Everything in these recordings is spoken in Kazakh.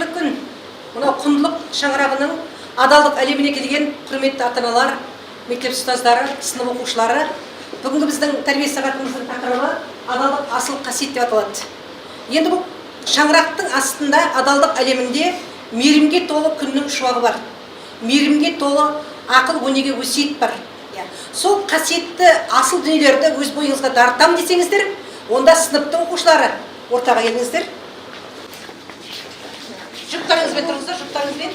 қайырлы күн. Мынау құндылық шаңырағының адалдық әлеміне келген құрметті ата-аналар, мектеп ұстаздары, сынып оқушылары. Бүгінгі біздің тәрбие сағатымыздың тақырыбы адалдық асыл қасиет деп аталады. Енді бұл шаңырақтың астында адалдық әлемінде мейірімге толы күннің шуағы бар. Мейірімге толы ақыл өнеге өсиет бар. Сол қасиетті асыл дүниелерді өз бойыңызға дарытам десеңіздер, онда сыныптың оқушылары ортаға келіңіздер. Жұптарыңызбен тұрыңыздар, жұптарыңызбен.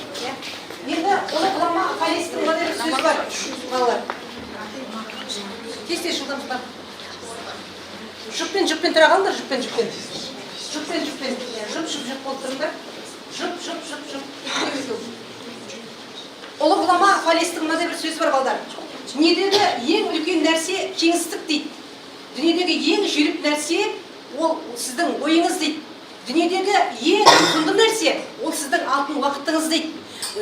Енді оны ғылама Фалестің мынандай бір сөзі бар, балалар. Тез жылдамыздар. Жұппен тұра қалыңдар, жұппен. Жұп болып тұрыңдар. Жұп. Ұлы ғылама Фалестің мынандай бір сөзі бар, балалар. Дүниедегі ең үлкен нәрсе кеңістік дейді. Дүниедегі ең жүйрік нәрсе ол сіздің ойыңыз дейді. Дүниедегі ең құнды нәрсе ол сіздің алтын уақытыңыз дейді.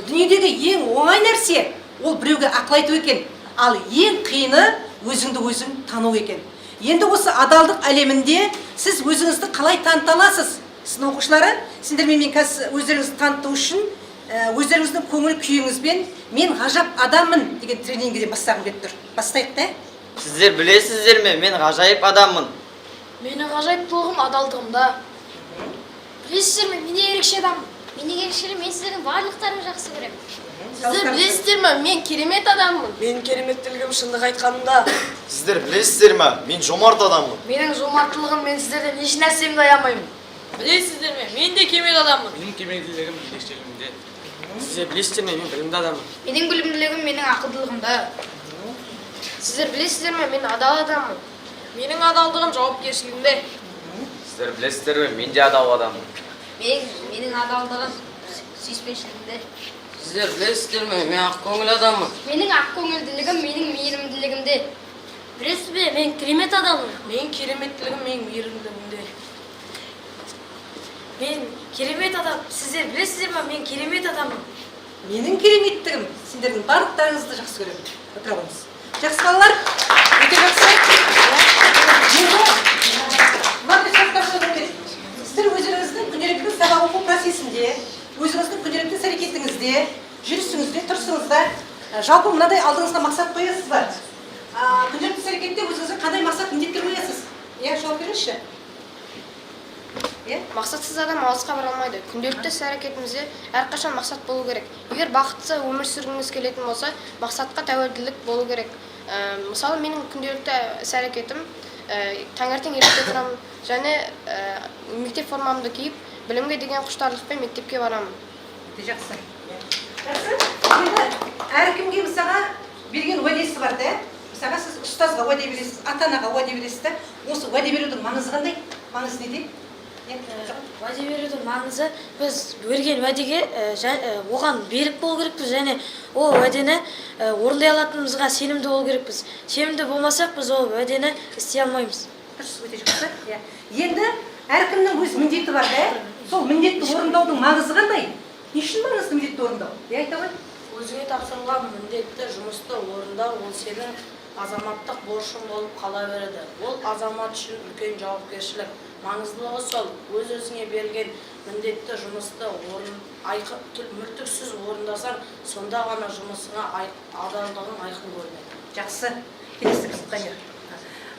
Дүниедегі ең оңай нәрсе ол біреуге ақыл айту екен. Ал ең қиыны өзіңді өзің тану екен. Енді осы адалдық әлемінде сіз өзіңізді қалай таныта аласыз? Сынып оқушылары, сендермен мен қазір өздеріңізді таныту үшін өздеріңіздің көңіл күйіңізбен мен ғажап адаммын деген тренингіден бастағым келіп тұр. Бастайық та? Сіздер білесіздер ме, мен ғажайып адаммын. Менің ғажайыптылығым адалдығымда. Білесіздер ме, мен ерекше адаммын. Менің ерекшелігім, мен сіздердің барлықтарыңызды жақсы көремін. Сіздер білесіздер ме, мен керемет адаммын. Менің кереметтілігім шындық айтқанымда. Сіздер білесіздер ме, мен жомарт адаммын. Менің жомарттылығым, мен сіздерден еш нәрсемді аямаймын. Білесіздер ме, мен де кемел адаммын. Менің кемелділігім ерекшелігімде. Сіздер білесіздер ме, мен білімді адаммын. Менің білімділігім менің ақылдылығымда. Сіздер білесіздер ме, мен адал адаммын. Менің адалдығым жауапкершілігімде. Сіздер білесіздер ме, мен де адал адаммын. Менің адалдығым сүйіспеншілігімде. Сіздер білесіздер ме, мен ақкөңіл адаммын. Менің ақкөңілділігім менің мейірімділігімде. Білесіз бе, мен керемет адаммын. Менің кереметтілігім менің мейірімділігімде. Мен керемет адам. Сіздер білесіздер ме, мен керемет адаммын. Менің кереметтігім сендердің барлықтарыңызды жақсы көремін. Отыра қойыңыз. Жақсы балалар, өте жақсы. Сіздер өздеріңіздің күнделікті сабақ оқу процесінде, өзіңіздің күнделікті іс-әрекетіңізде, жүрісіңізде, тұрысыңызда жалпы мынадай алдыңызға мақсат қоясыз ба? Күнделікті іс-әрекетте өзіңізге қандай мақсат міндеттер қоясыз? Жауап беріңізші. Мақсатсыз адам алысқа бара алмайды. Күнделікті іс-әрекетімізде әрқашан мақсат болу керек. Егер бақытсыз өмір сүргіңіз келетін болса, мақсатқа тәуелділік болу керек. Мысалы, менің күнделікті іс-әрекетім таңертең ерте тұрамын және мектеп формамды киіп, білімге деген құштарлықпен мектепке барамын. Жақсы. Енді әркімге мысалға берген уәдесі бар да. Мысалға сіз ұстазға уәде бересіз, ата-анаға уәде бересіз да. Осы уәде берудің маңызы қандай? Маңызы неде? Уәде берудің маңызы біз берген уәдеге оған берік болу керекпіз және ол уәдені орындай алатынымызға сенімді болу керекпіз. Сенімді болмасақ, біз ол уәдені істей алмаймыз. Өте жақсы. Енді әркімнің өз міндеті бар да. Сол міндетті орындаудың маңызы қандай? Не үшін маңызды міндетті орындау? Айта ғой. Өзіңе тапсырылған міндетті жұмысты орындау ол сенің азаматтық борышың болып қала береді. Ол азамат үшін үлкен жауапкершілік. Маңыздылығы сол, өз-өзіңе берген міндетті жұмысты мүлтіксіз орындасаң, сонда ғана жұмысыңа адалдығың айқын көрінеді. Жақсы. Келесі қызықтан.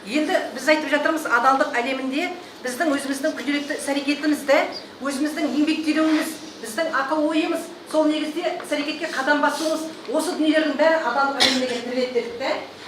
Енді біз айтып жатырмыз, адалдық әлемінде біздің өзіміздің күнделікті іс-әрекетімізді, өзіміздің еңбектенуіміз, біздің ақыл ойымыз, сол негізде іс-әрекетке қадам басуымыз, осы дүниелердің бәрі адалдық әлеміне келтіріледі дедік.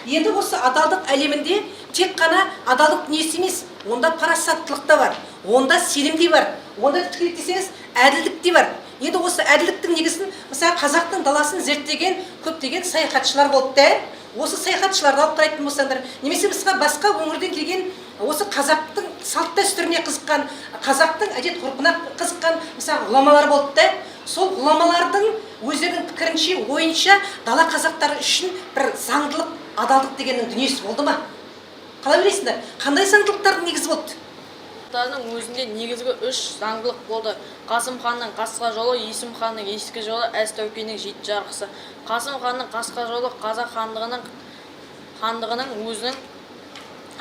Енді осы адалдық әлемінде тек қана адалдық дүниесі емес, онда парасаттылық та бар, онда сенім де бар, онда тікелек десеңіз әділдік те бар. Енді осы әділдіктің негізін, мысалы қазақтың даласын зерттеген көптеген саяхатшылар болды. Осы саяхатшыларды алып қарайтын болсаңдар, немесе басқа өңірден келген осы қазақтың салт дәстүріне қызыққан, қазақтың әдет-ғұрпына қызыққан мысалы ғұламалар болды. Сол ғұламалардың өздерінің пікірінше, ойынша дала қазақтары үшін бір заңдылық, адалдық дегеннің дүниесі болды ма? Қалай білесіңдер? Қандай заңдылықтардың негізі болды? Өзінде негізгі 3 заңдылық болды. Қасым ханның қасқа жолы, Есім ханның ескі жолы, Әз Тәукенің 7 жарғысы. Қасым ханның қасқа жолы қазақ хандығының өзінің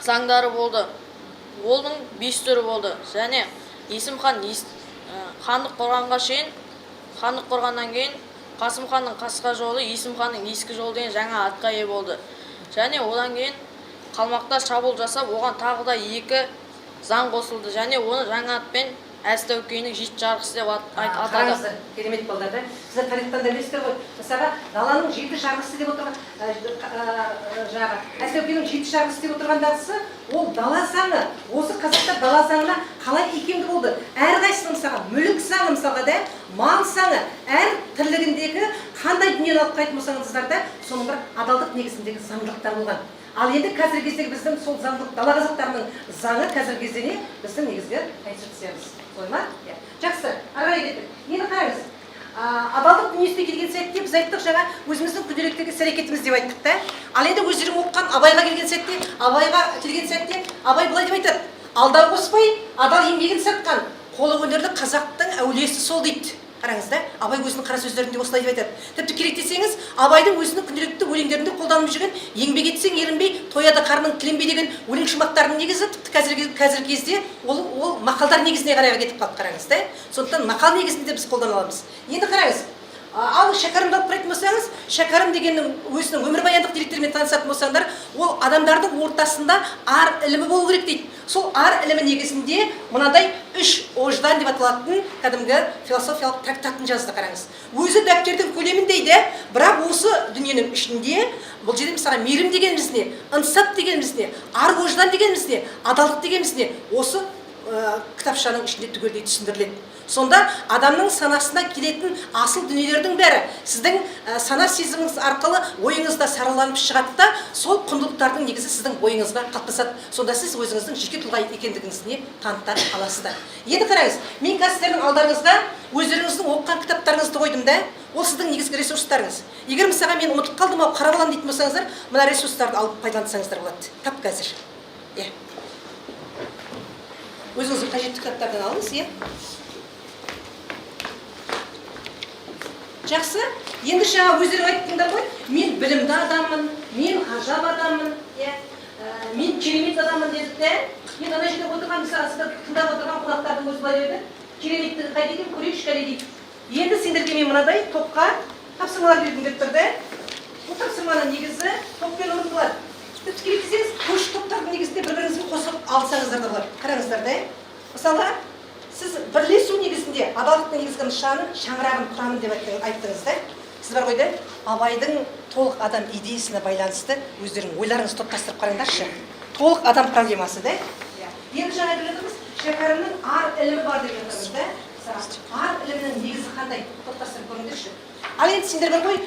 заңдары болды. Оның 5 түрі болды. Және Есім хан хандық құрғанға шейін хандық құрғаннан кейін Қасым ханның қасқа жолы, Есім ханның ескі жолы деген жаңа атқа ие болды. Және одан кейін қалмақта шабуыл жасап, оған тағы да 2 заң қосылды. Және оны жаңа атпен Әз Тәукенің 7 жарғысы деп атады. Қараңыздар, керемет балдар да. Сіздер тарихтан да білесіздер ғой. Мысалға, даланың 7 жарғысы деп отырған жаңағы Әз Тәукенің 7 жарғысы деп отырғандағысы, ол дала заңы. Осы қазақтар дала заңына қалай икемді болды? Әрқайсысы мысалға мүлік заңы мысалға да, мал заңы, әр тірлігіндегі қандай дүниені алып қайтып болсаңыздар да, соның бір адалдық негізіндегі заңдылықтар болған. Ал енді қазіргі кездегі біздің сол заңдылық дала қазақтарының заңы қазіргі кезде біздің негізгі конституциямыз. Солай ма? Жақсы, ары қарай кеттік. Енді қараңыз. Адалдық дүниесіне келген сәтте біз айттық жаңа өзіміздің күнделіктегі іс-әрекетіміз деп айттық та. Ал енді өздерің оқыған Абайға келген сәтте, Абай былай деп айтады: алдау қоспай, адал еңбегін сатқан қолы өнерлі қазақтың әулиесі сол дейді. Қараңыз да, Абай өзінің қара сөздерінде осылай деп айтады. Тіпті керек десеңіз, Абайдың өзінің күнделікті өлеңдерінде қолданып жүрген еңбек етсең ерінбей, тояды қарның тіленбей деген өлең шумақтарының негізі тіпті қазіргі кезде ол мақалдар негізіне қарай кетіп қалды, қараңыз да. Сондықтан мақал негізінде біз қолдана аламыз. Енді қараңыз. Ал шәкәрімді алып қарайтын болсаңыз, шәкәрім дегеннің өзінің өмірбаяндық деректерімен танысатын болсаңдар, ол адамдардың ортасында ар ілімі болу керек дейді. Сол ар ілімі негізінде мынадай 3 ождан деп аталатын кәдімгі философиялық трактатын жазды, қараңыз. Өзі дәптердің көлеміндейді, бірақ осы дүниенің ішінде бұл жерде мысалы мейірім дегеніміз не, ынсап дегеніміз не, ар ождан дегеніміз не, адалдық дегеніміз не, осы кітапшаның ішінде түгелдей түсіндіріледі. Сонда адамның санасына келетін асыл дүниелердің бәрі сіздің сана сезіміңіз арқылы ойыңызда сараланып шығады да, сол құндылықтардың негізі сіздің бойыңызға қалыптасады. Сонда сіз өзіңіздің жеке тұлға екендігіңізіне таныта аласыздар. Енді қараңыз, мен қазір сіздердің алдарыңызға өздеріңіздің оқыған кітаптарыңызды қойдым да, ол сіздің негізгі ресурстарыңыз. Егер мысалға мен ұмытып қалдым ау, қарап аламын дейтін болсаңыздар, мына ресурстарды алып пайдалансаңыздар болады. Тап қазір. Өзіңіздің қажетті кітаптардан алыңыз, Жақсы, енді жаңа өздерің айттыңдар ғой, мен білімді адаммын, мен ғажап адаммын, мен керемет адаммын дедік те. Мен ана жерде отырған, мысалы, сіздер тыңдап отырған қонақтардың өзі былай деді, кереметтігі қайда екен, көрейікші кәне дейді. Енді сендерге мен мынадай топқа тапсырмалар бердім деп тұрды. Бұл тапсырманың негізі топпен орындалады. Тіпті керек десеңіз, көрші топтардың негізінде бір-біріңізбен қосып алсаңыздар да болады. Қараңыздар да. Мысалы, сіз бірлесу негізінде адалдықтың негізгі нышанын шаңырағын құрамын деп айттыңыз да. Сіз бар ғой да, Абайдың толық адам идеясына байланысты өздерің ойларыңызды топтастырып қараңдаршы. Толық адам проблемасы да. Енді жаңа айтып жатырмыз, шәкәрімнің ар ілімі бар деп жатырмыз да. Ар ілімінің негізі қандай? Топтастырып көріңдерші. Ал енді сендер бар ғой,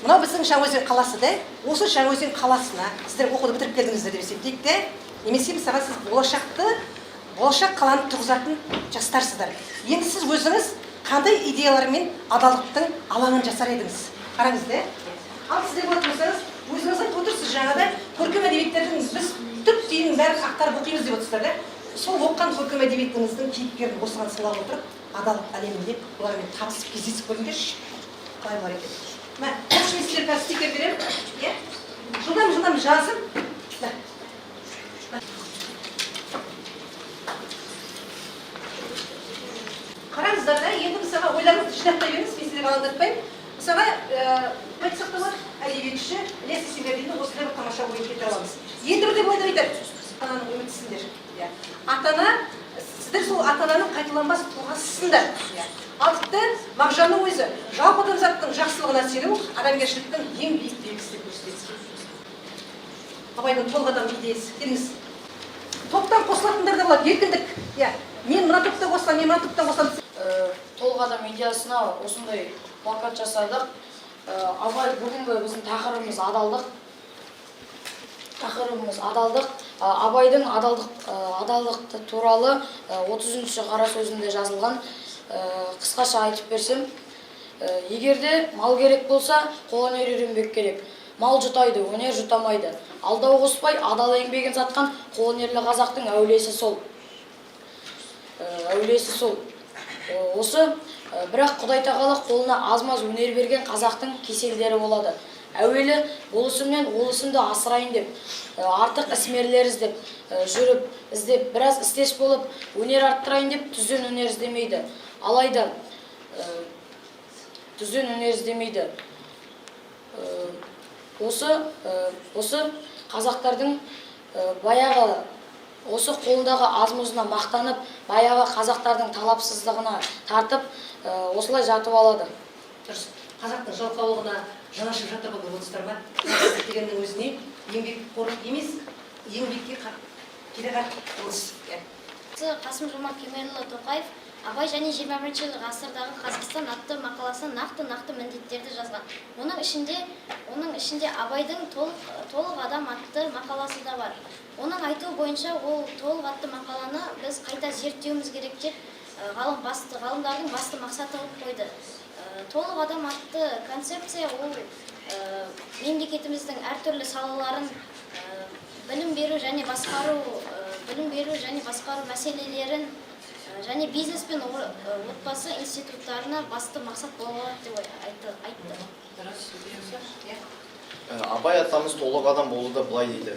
мынау біздің Жаңаөзен қаласы да. Осы Жаңаөзен қаласына сіздер оқуды бітіріп келдіңіздер деп есептейік те. Немесе мысалы сіз болашақ қаланы тұрғызатын жастарсыздар. Енді сіз өзіңіз қандай идеялармен адалдықтың алаңын жасар едіңіз? Қараңыз да. Ал сіздер болатын болсаңыз, өзіңіз айтып отырсыз жаңада көркем әдебиеттердің біз түп түйінін бәрін ақтарып оқимыз деп отырсыздар да. Сол оққан көркем әдебиетіңіздің кейіпкерін осыған сыйлап отырып, адалдық әлемінде олармен табысып кездесіп көріңдерші. Қалай бар екен? Мә, осы мен сіздерге қазір стикер беремін. Жылдам жазып. Қараңыздар да, енді мысалға ойларыңызды жинақтай беріңіз, мен сіздерге алаңдатпаймын. Мысалға, айтсақ та болады, әдебиетші Ілияс Есенберлиннің осындай бір тамаша ойын келтіре аламыз. Енді бірде былай деп айтады, ата-ананың үмітісіңдер. Ата-ана, сіздер сол ата-ананың қайталанбас тұлғасысыңдар. Ал тіпті Мағжанның өзі жалпы адамзаттың жақсылығына сену адамгершіліктің ең биік белгісі деп көрсетеді. Абайдың толық адам идеясы. Келіңіз. Топтан қосылатындар да болады, еркіндік. Мен мына топта қосылам, мен мына топтан қосылам. Толық адам идеясына осындай плакат жасадық. Абай бүгінгі біздің тақырыбымыз адалдық. Абайдың адалдық туралы 30-шы қара сөзінде жазылған. Қысқаша айтып берсем, егерде мал керек болса, қолөнер үйренбек керек. Мал жұтайды, өнер жұтамайды. Алдау қоспай, адал еңбегін сатқан қолөнерлі қазақтың әулиесі сол. Осы бірақ Құдай тағала қолына аз-маз өнер берген қазақтың кеселдері болады. Әуелі болысыммен олысымды асырайын деп, артық ісмерлер іздеп, жүріп, біраз істес болып, өнер арттырайын деп түзен өнер іздемейді. Алайда түзен өнер іздемейді. Осы қазақтардың баяғы осы қолындағы аз-мұзына мақтанып, баяғы қазақтардың талапсыздығына тартып, осылай жатып алады. Дұрыс. Қазақтың жалқаулығына жанашып жатыр ғой болыстар ма? Кәсіп дегеннің өзіне еңбек қорлық емес, еңбекке кереғар болыс. Қасым-Жомарт Кемелұлы Тоқаев Абай және 21 ғасырдағы Қазақстан атты мақаласында нақты міндеттерді жазған. Оның ішінде Абайдың толық адам атты мақаласы да бар. Оның айтуы бойынша ол толық атты мақаланы біз қайта зерттеуіміз керек деп ғалымдардың басты мақсаты қылып қойды. Толық адам атты концепция ол мемлекетіміздің әртүрлі салаларын білім беру және басқару мәселелерін және бизнес пен отбасы институттарына басты мақсат болады деп айтты. Абай атамыз толық адам болуды былай дейді.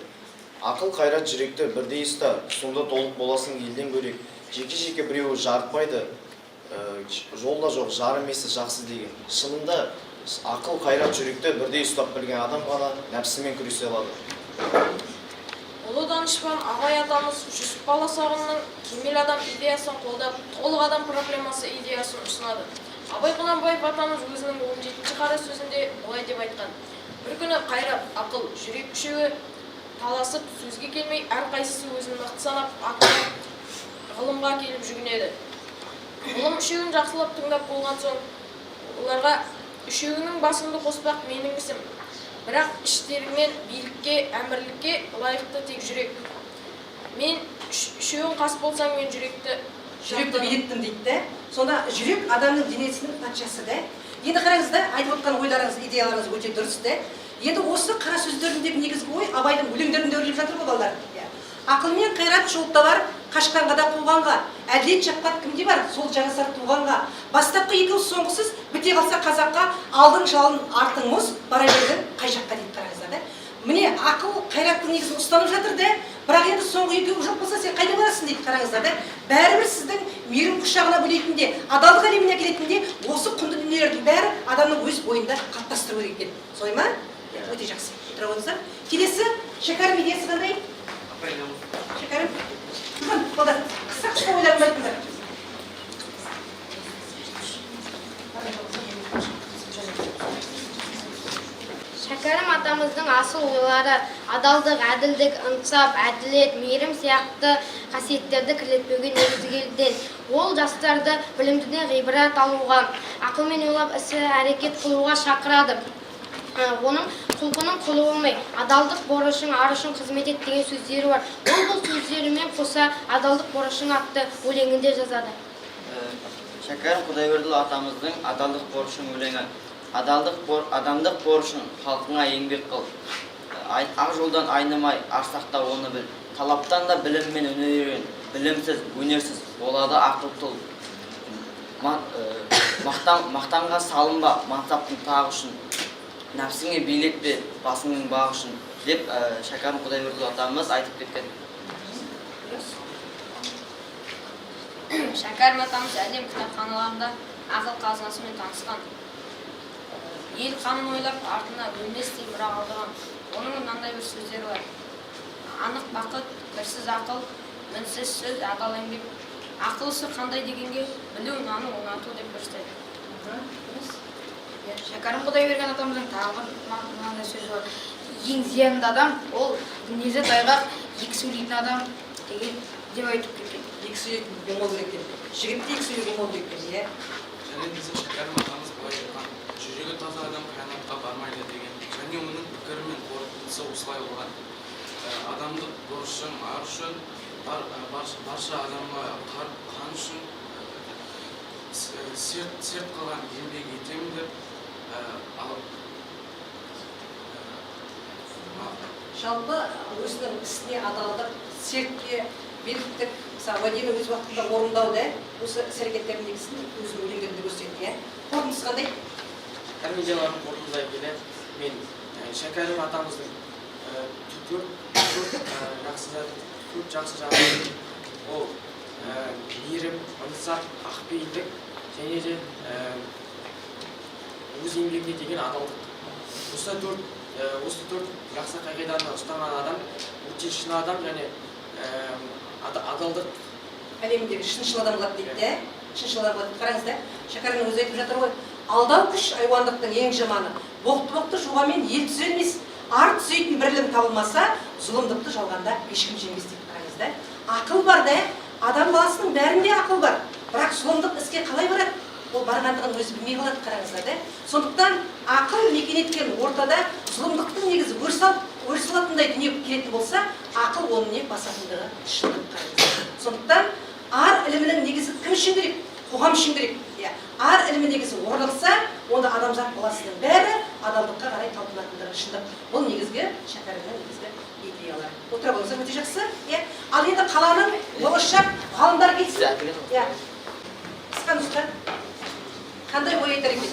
Ақыл қайрат жүректі бірдей ұста, сонда толық боласың елден бөлек. Жеке біреуі жарытпайды, жолда жоқ, жарымесі жақсы деген. Шынында ақыл қайрат жүректі бірдей ұстап білген адам ғана нәпсімен күресе алады. Ұлы данышпан Абай атамыз Жүсіп баласағұнның кемел адам идеясын қолдап, толық адам проблемасы идеясын ұсынады. Абай Құнанбаев атамыз өзінің 17-ші қара сөзінде былай деп айтқан: бір күні қайрат, ақыл, жүрек үшеуі таласып, сөзге келмей, әрқайсысы өзін мықты санап, ғылымға келіп жүгінеді. Ғылым үшеуін жақсылап тыңдап болған соң, оларға үшеуінің басымды қоспақ менің ісім. Бірақ іштеріңнен билікке, әмірлікке лайықты тек жүрек. Мен үшеуін қас болсам, мен жүректі билеттім дейді. Сонда жүрек адамның денесінің патшасы да. Енді қараңыз да, айтып отқан ойларыңыз, идеяларыңыз өте дұрыс да. Енді осы қара сөздеріндегі негізгі ой Абайдың өлеңдерінде өріліп жатыр ғой балалар. Ақыл мен қайрат жолда бар, қашқанға да қуғанға, әділет шапқат кімде бар, сол жанасар туғанға. Бастапқы екеуі соңғысыз, біте қалса қазаққа, алдың жалын артың мұз, бара бердің қай жаққа дейді қараңыздар да. Міне ақыл қайраттың негізін ұстанып жатыр да, бірақ енді соңғы екеуі жоқ болса сен қайда барасың дейді қараңыздар да. Бәрібір сіздің мейірім құшағына бөлейтінде, адалдық әлеміне әкелетінде осы құнды дүниелердің бәрі адамның өз бойында қалыптастыру керек екен. Солай ма? Өте жақсы. Тұра қойыңыздар. Келесі шәкәрім идеясы қандай? Шәкәрім. Бүгін, қолдар, қысқа ойларын айтыңдар. Шәкәрім атамыздың асыл ойлары адалдық, әділдік, ынсап, әділет, мейірім сияқты қасиеттерді кірлетпеуге негізделген. Ол жастарды білімдіден ғибрат алуға, ақылмен ойлап ісі әрекет қылуға шақырады. Оның құлқының құлы болмай, адалдық борышың, арышың қызмет ет деген сөздері бар. Ол бұл сөздерімен қоса адалдық борышың атты өлеңінде жазады. Шәкәрім Құдайбердіұлы атамыздың адалдық борышың өлеңі. Адамдық борышың халқыңа еңбек қыл. Ақ жолдан айнымай, арсақта оны біл. Талаптан да білім мен өнер үйрен. Білімсіз, өнерсіз болады ақыл тұл. Мақтанға салынба, мансаптың тағы үшін. Нәпсіңе билет бе, басыңның бағы үшін деп Шәкәрім Құдайбердіұлы атамыз айтып кеткен. Шәкәрім атамыз әлем кітапханаларында ақыл қазынасымен танысқан. Ел қамын ойлап, артына өлместей мұра қалдырған. Оның мынандай бір сөздері бар: анық бақыт, кірсіз ақыл, мінсіз сөз, адал еңбек. Ақылысы қандай дегенге білу, наны оңату деп көрсетеді. Шәкәрім Құдайберген атамыздың тағы бір мынандай сөзі бар: ең зиянды адам ол мінезі тайғақ, екі сөйлейтін адам деген деп айтып кеткен. Екі сөйлейтін болмау керек екен. Жігітте екі сөйлеу болмау керек екен, иә. Және біздің Шәкәрім атамыз былай айтқан: жүрегі таза адам қиянатқа бармайды деген. Және оның пікірі мен қорытындысы осылай болған: адамдық борышың ар үшін, барша адамға қан үшін серт қылған еңбек етемін деп жалпы өзінің ісіне адалдық, сертке, беріктік, уәдені өз уақытында орындауды, осы іс-әрекеттердің негізін өзінің өлеңдерінде көрсетеді. Қорытындысы қандай? Видеоларын қорытындылай келе, мен Шәкәрім атамыздың көп жақсы жағдайы ол мейірім, ынсап, ақпейілдік және де өз еңбегіне деген адалдық. Осы төрт жақсы қағиданы ұстанған адам өте шын адам және адалдық әлемдегі шыншыл адам болады дейді де. Шыншыл адам болады. Қараңыз да, Шәкәрімнің өзі айтып жатыр ғой. Алдау күш айуандықтың ең жаманы. Боқты жуғамен ел түзелмес. Ар түзейтін бірлім табылмаса, зұлымдықты жалғанда ешкім жеңбес дейді. Қараңыз да. Ақыл бар да, адам баласының бәрінде ақыл бар. Бірақ зұлымдық іске қалай барады? Ол барғандығын өзі білмей қалады, қараңыздар да. Сондықтан ақыл мекен еткен ортада зұлымдықтың негізі өрсалатындай дүние келетін болса, ақыл оның не басатындығы шындық, қараңыздар. Сондықтан ар ілімінің негізі кім үшін керек? Қоғам үшін керек. Ар ілімі негізі орнықса, онда адамзат баласының бәрі адалдыққа қарай талпынатындығы шындық. Бұл негізгі Шәкәрімнің негізгі идеялары. Отыра болса өте жақсы. Ал енді қаланың болашақ ғалымдар келсін. Қысқа нұсқа. Қандай ой айтар екен?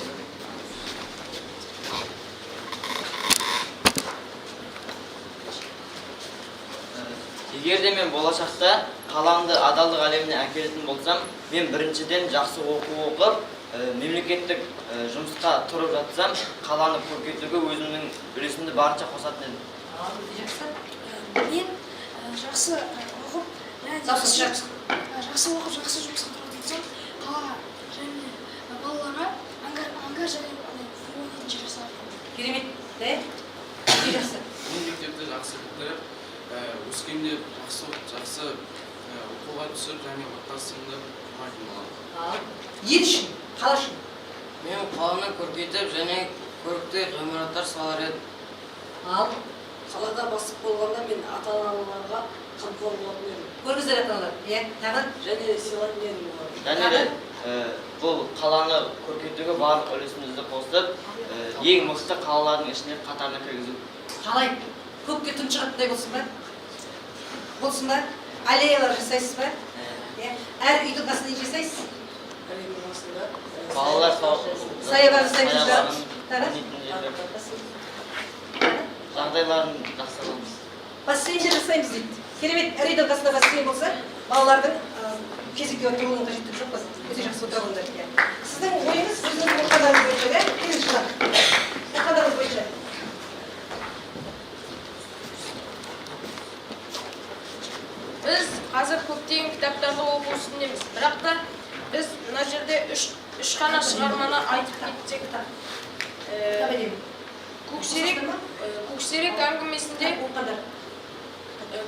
Егер де мен болашақта қаламды адалдық әлеміне әкелетін болсам, мен біріншіден жақсы оқу оқып, мемлекеттік жұмысқа тұрып жатсам, қаланы көркейтуге өзімнің үлесімді барынша қосатын едім. Мен жақсы оқып, жақсы жұмысқа тұрып жатсам, қала және балаларға аңғар және ойын жасап. Керемет, да? Өте жақсы. Мен мектепті жақсы бітіріп, өскенде жақсы оқуға түсіп және отбасымды құрмайтын боламын. Ел үшін, қала үшін. Мен қаланы көркейтіп және көрікті ғимараттар салар едім. Ал Қалада бастық болғанда мен ата-аналарға қамқор болатын едім. көріңіздер ата-аналар, тағы Және сыйлайтын едім оларға. Және де бұл қаланы көркейтуге барлық үлесімізді қосып, ең мықты қалалардың ішіне қатарына кіргізу. қалай көкке түн шығатындай болсын ба? Болсын ба? Аллеялар жасайсыз ба? Әр үйдің қасында не жасайсыз? Балалар Саябақ жасаймыз ба? жағдайларын жақсарамыз. Бассейнде жасаймыз дейді. Керемет, әр үйдің қасында бассейн болса, балалардың кезекке отыруының қажеттігі жоқ. Өте жақсы отыра болыңдар. Сіздің ойыңыз, өзіңіздің оқығандарыңыз бойынша, келесі жылы. Оқығандарыңыз бойынша. Біз қазір көптеген кітаптарды оқу үстіндеміз. Бірақ та біз мына жерде үш қана шығарманы айтып кетсек.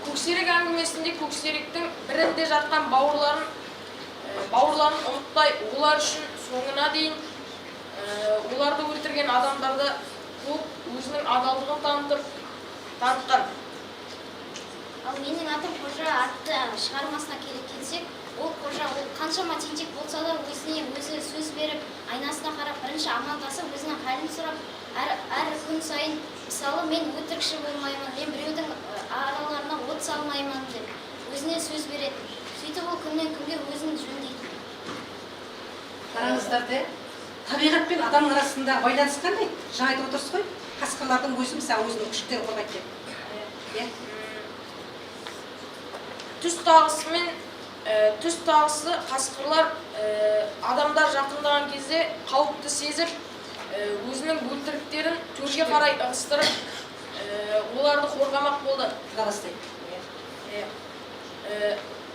Көксерек әңгімесінде көксеректің бірінде жатқан бауырларын ұмытпай, олар үшін соңына дейін оларды өлтірген адамдарды қуып өзінің адалдығын танытқан. Ал менің атым Қожа атты шығармасына келсек, ол Қожа қаншама тентек болса да өзіне өзі сөз беріп, айнасына қарап бірінші амандасып, өзінің халін сұрап, әр күн сайын мысалы мен өтірікші болмаймын, мен біреудің араларына от салмаймын деп өзіне сөз береді. Сөйтіп ол күннен күнге өзін жөндейді. Қараңыздар да, табиғат пен адамның арасында байланыс қандай? Жаңа айтып отырсыз ғой, қасқырлардың өзі мысалы өзінің күшіктерін қорғайды деп. Түс тағысы қасқырлар адамдар жақындаған кезде қауіпті сезіп, өзінің бөлтіріктерін төрге қарай ығыстырып, оларды қорғамақ болды.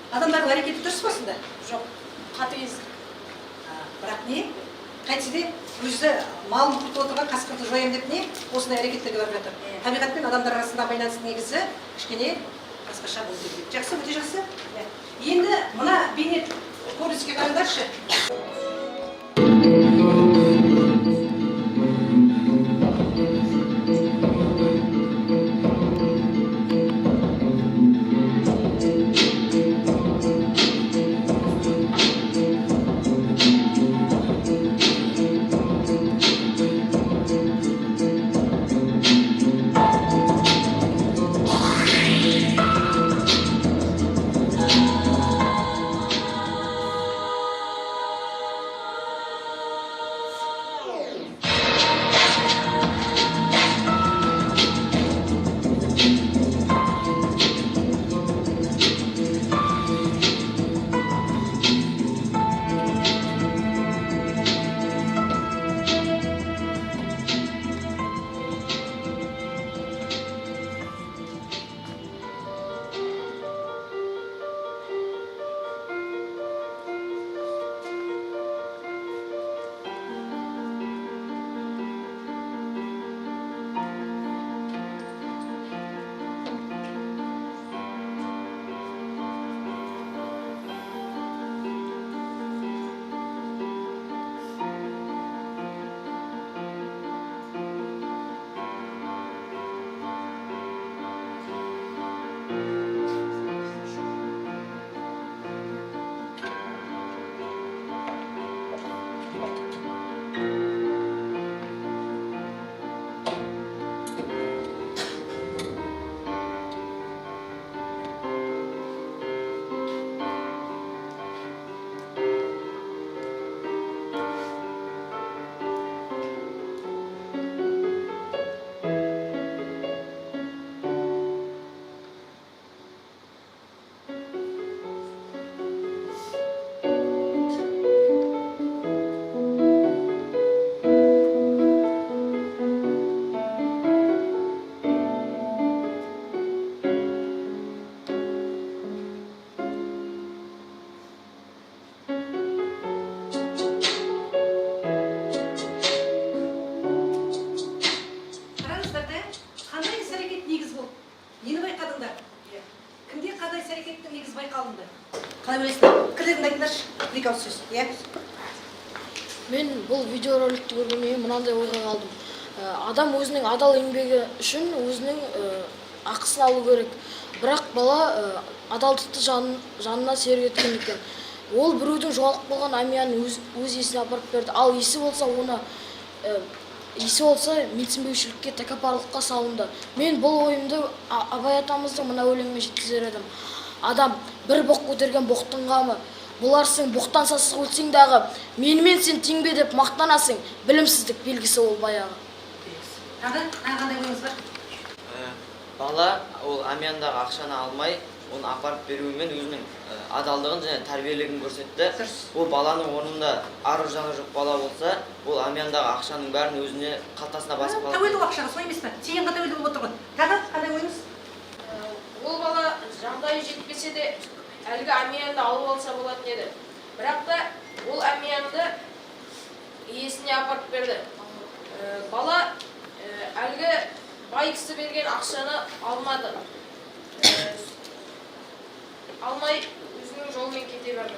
Адамдардың әрекеті дұрыс па сонда? Жоқ, қатыгез. Бірақ не? Қайтсе де өзі малын құртып отырған қасқырды жоям деп не? Осындай әрекеттерге барып жатыр. Табиғат пен адамдар арасында байланыстың негізі кішкене басқаша болу керек. Жақсы, өте жақсы. Енді мына бейнет көрініске қараңдаршы. ала бересіңдер. Пікірлеріңді айтыңдаршы. Екі ауыз сөз. Иә. Мен бұл видеороликті көргеннен мынандай ойға қалдым. Адам өзінің адал еңбегі үшін өзінің ақысын алу керек. Бірақ бала адалдықты жанына серік еткен екен. Ол біреудің жоғалып қалған әмияны өз есіне апарып берді. Ал есі болса менсінбеушілікке, тәкаппарлыққа салынды. Мен бұл ойымды Абай атамыздың мына өлеңімен жеткізер едім. Адам бір боқ көтерген боқтың қамы. Бұларсың боқтан сасық өлсең дағы, менімен сен тең бе деп мақтанасың. Білімсіздік белгісі ол баяғы. Тағы қандай ойыңыз бар? Бала ол әмияндағы ақшаны алмай, оны апарып беруімен өзінің адалдығын және тәрбиелігін көрсетті. Ол баланың орнында ар-жаны жоқ бала болса, ол әмияндағы ақшаның бәрін өзіне қалтасына басып қалады. Тәуелді ақшаға, солай емес пе? Тиынға тәуелді болып отыр ғой. Тағы қандай ойыңыз? Ол бала жағдайы жетпесе де әлгі әмиянды алып алса болатын еді. Бірақ та ол әмиянды иесіне апарып берді. Бала әлгі бай кісі берген ақшаны алмады. Алмай өзінің жолымен кете берді.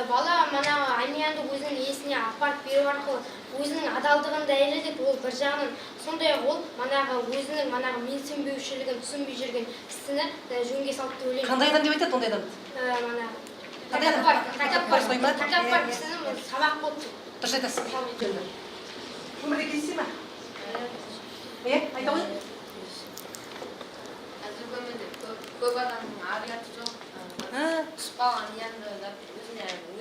Бала мана әмиянды өзінің иесіне апарып беру арқылы өзінің адалдығын дәлелдеп, ол бір жағынан сондай-ақ ол манағы өзінің манағы менсінбеушілігін түсінбей жүрген кісіні жөнге салды деп ойлаймын. Қандай адам деп айтады ондай адам? Тәкаппар кісінің сабақ болды. Дұрыс айтасыз. Өмірде кездесе ма? Айта ғой. Қазіргі өмірде көп адамның ар-ұяты жоқ. Түсіп қалған енді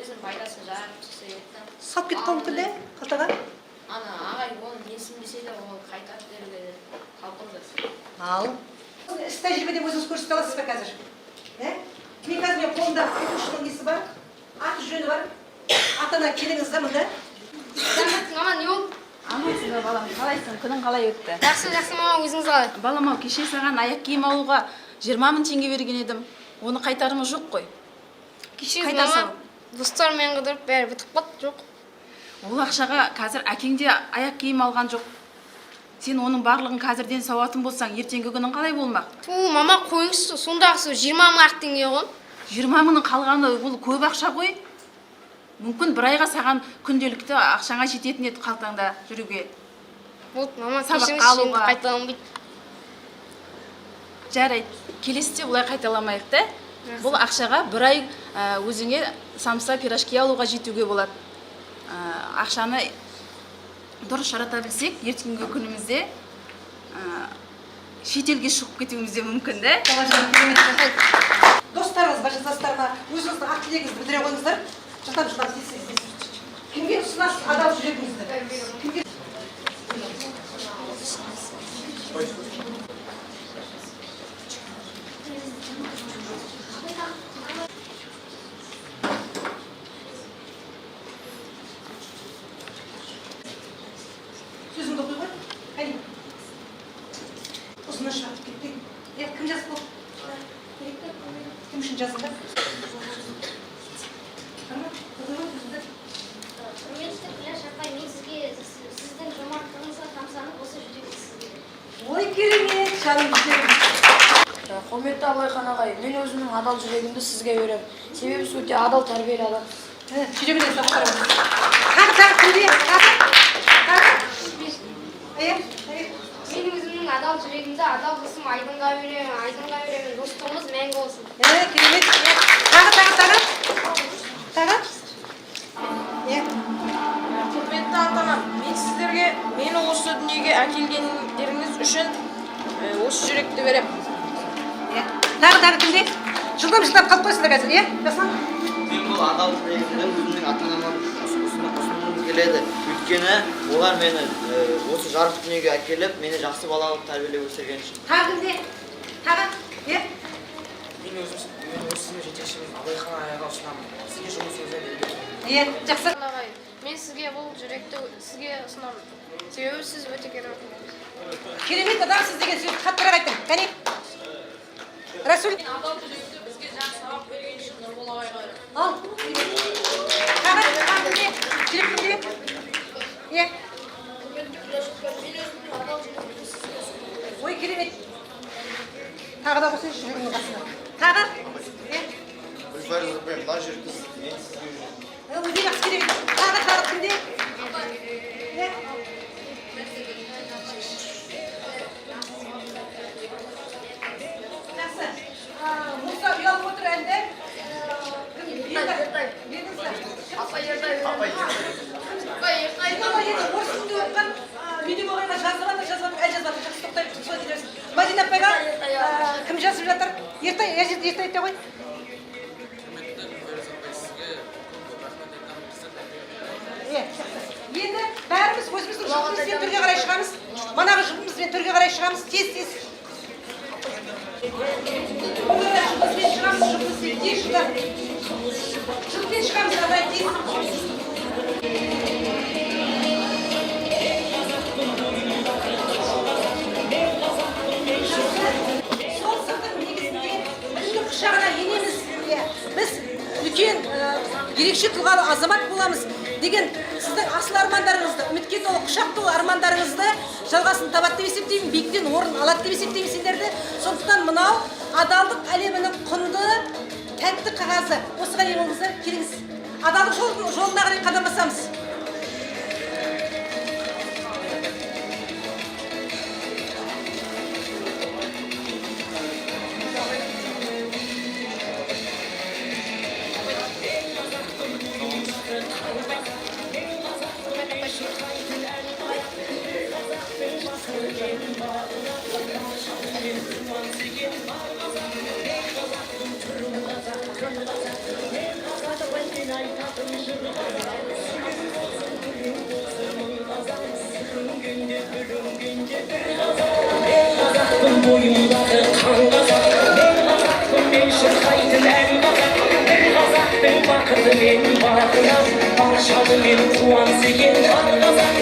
өзінің пайдасын жарып шықса еді. Сап кетіп қалып мүмкін де қалтаға? Ана ағай оны менсінбесе де ол қайтарып беруге талпынды. Ал. Іс тәжірибеден өзіңіз көрсете аласыз ба қазір? Мен қазір мен қолымда оқушының несі бар, аты жөні бар. Ата-ана келіңіз да мында. Мама, не болды? Амансың ба балам, қалайсың? Күнің қалай өтті? Жақсы мама, өзіңіз қалай? Балам, кеше саған аяқ киім алуға 20 мың теңге берген едім. Оны қайтарымы жоқ қой. Кеше мама достармен қыдырып бәрі бітіп қалды, жоқ. Ол ақшаға қазір әкең де аяқ киім алған жоқ. Сен оның барлығын қазірден сауатын болсаң, ертеңгі күнің қалай болмақ? Мама, қойыңызшы, сондағысы 20 мың теңге ғой. 20 мыңның қалғаны ол көп ақша ғой. Мүмкін бір айға саған күнделікті ақшаңа жететін еді қалтаңда жүруге. Болды, мама, сабаққа алуға қайталамайды. Жарайды, келесіде бұлай қайталамайық та. Бұл ақшаға бір ай өзіңе самса пирожки алуға жетуге болады. Ақшаны дұрыс жарата білсек, ертеңгі күнімізде шетелге шығып кетуіміз де мүмкін да. Достарыңыз бар, жастарына өзіңіздің ақ тілегіңізді білдіре қойыңыздар. Жылдам кімге ұсынасыз адал жүрегіңізді? Сөзіңді оқи ғой. Қайын. Ұзына шығарып кеттің. Кім жазып болды? Кім үшін жазылды? Құрметті Күләш апай, мен сіздің жомарттығыңызға тамсанып осы жүректі сізге. Ой, керемет, жаным жүрегім. Құрметті Абайхан ағай, мен өзімнің адал жүрегімді сізге беремін. Себебі сіз өте адал тәрбиелі адам. Жүрегіне сақтарыңыз. Тағы кімде? Мен өзімнің адал жүрегімді адал қылсым айдынға беремін, достығымыз мәңгі болсын. Керемет. Тағы? Құрметті ата-анам, мен сіздерге мені осы дүниеге әкелгендеріңіз үшін осы жүректі беремін. Тағы кімде? Жылдам қалып қойсыңдар қазір, Жасан? Мен бұл адал тілегімді өзімнің ата-анама ұсынғым келеді. Өйткені олар мені осы жарық дүниеге әкеліп, мені жақсы балалық тәрбиелеп өсірген үшін. Тағы кімде? Тағы? Мен өзім жетекшімін Абайхан ағайға ұсынамын. Сізге жұмыс өзі Жақсы. Мен сізге бұл жүректі сізге ұсынамын. Себебі сіз өте керемет. Керемет адам сіз деген сөз қаттырақ айттың. Кәне? Расул. Адал жүректі бізге жақсы сабақ берген үшін Нұрбол ағайға беремін. Ал. Тағы кімде? Жүрек кімде? Ой, керемет. Тағы да қосайыншы жүрегімнің қасына. Тағы? жүргізіп қоямын. Мына жүргіз, мен сізге жүргіземін. Неге жақсы керек? Тағы кімде? Жақсы. Мұса ұялып отыр әлде? Апай ертай. Орыс тілінде оқыған видео қойған жазып жатыр, әлі жазып жатыр. Жақсы тоқтай сол жүресің. Мадина апайға кім жазып жатыр? Ертай айта ғой. құрметті Гүлбараз апай, сізге көп рахмет айтамын. Енді бәріміз өзіміздің жұбымызбен төрге қарай шығамыз. Манағы жұбымызбен төрге қарай шығамыз. Тез. Жұбымызбен шығамыз, жұбымызбен тез шығамыз. Жұбымызбен шығамыз, абай тез. Сол сырдың негізінде білімнің құшағына енеміз. Біз үлкен ерекше тұлғалы азамат боламыз деген сіздің асыл армандарыңызды, үмітке толы, құшақ толы армандарыңызды жалғасын табады деп есептеймін, биіктен орын алады деп есептеймін сендерді. Сондықтан мынау адалдық әлемінің құнды, тәтті қағазы. Осыған ие болыңыздар, келіңіз. Адалдық жолына қарай қадам басамыз. Boyunдағы қан қазақ, мен қазақпын, мен шырқайтын ән қазақ, мен қазақтың бақыты мен бағына, баршалы мен қуаныс екен қан қазақ,